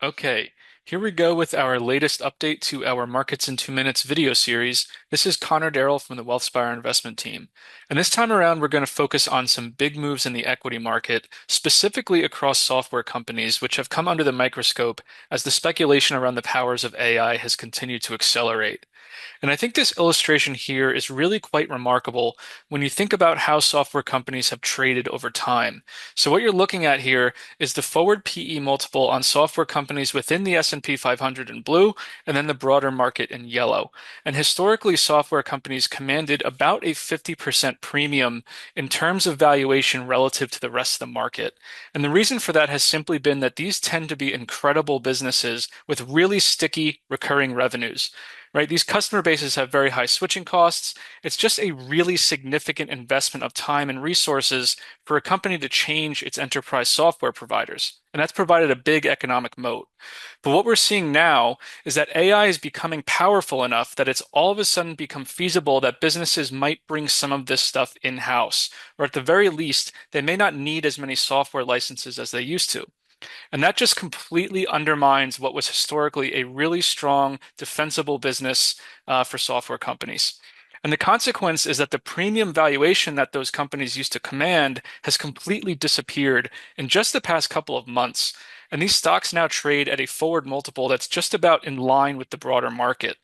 Okay, here we go with our latest update to our Markets in 2 Minutes video series. This is Darrell from the Wealthspire Investment Team. And this time around, we're going to focus on some big moves in the equity market, specifically across software companies, which have come under the microscope as the speculation around the powers of AI has continued to accelerate. And I think this illustration here is really quite remarkable when you think about how software companies have traded over time. So what you're looking at here is the forward PE multiple on software companies within the S&P 500 in blue, and then the broader market in yellow. And historically, software companies commanded about a 50% premium in terms of valuation relative to the rest of the market. And the reason for that has simply been that these tend to be incredible businesses with really sticky recurring revenues, right? These customer bases have very high switching costs. It's just a really significant investment of time and resources for a company to change its enterprise software providers. And that's provided a big economic moat. But what we're seeing now is that AI is becoming powerful enough that it's all of a sudden become feasible that businesses might bring some of this stuff in-house, or at the very least, they may not need as many software licenses as they used to. And that just completely undermines what was historically a really strong, defensible business for software companies. And the consequence is that the premium valuation that those companies used to command has completely disappeared in just the past couple of months. And these stocks now trade at a forward multiple that's just about in line with the broader market.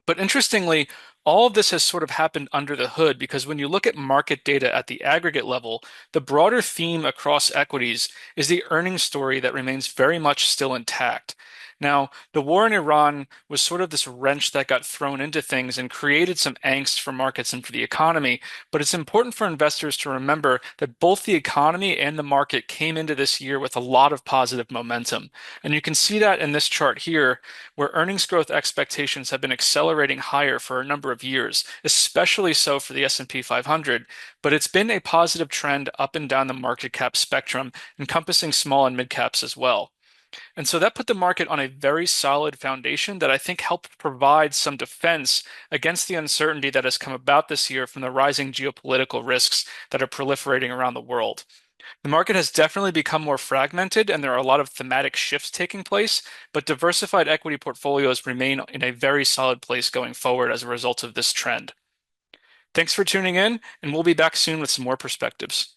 But interestingly, all of this has sort of happened under the hood because when you look at market data at the aggregate level, the broader theme across equities is the earnings story that remains very much still intact. Now, the war in Iran was sort of this wrench that got thrown into things and created some angst for markets and for the economy. But it's important for investors to remember that both the economy and the market came into this year with a lot of positive momentum. And you can see that in this chart here, where earnings growth expectations have been accelerating higher for a number of years, especially so for the S&P 500, but it's been a positive trend up and down the market cap spectrum, encompassing small and mid caps as well. And so that put the market on a very solid foundation that I think helped provide some defense against the uncertainty that has come about this year from the rising geopolitical risks that are proliferating around the world. The market has definitely become more fragmented, and there are a lot of thematic shifts taking place, but diversified equity portfolios remain in a very solid place going forward as a result of this trend. Thanks for tuning in, and we'll be back soon with some more perspectives.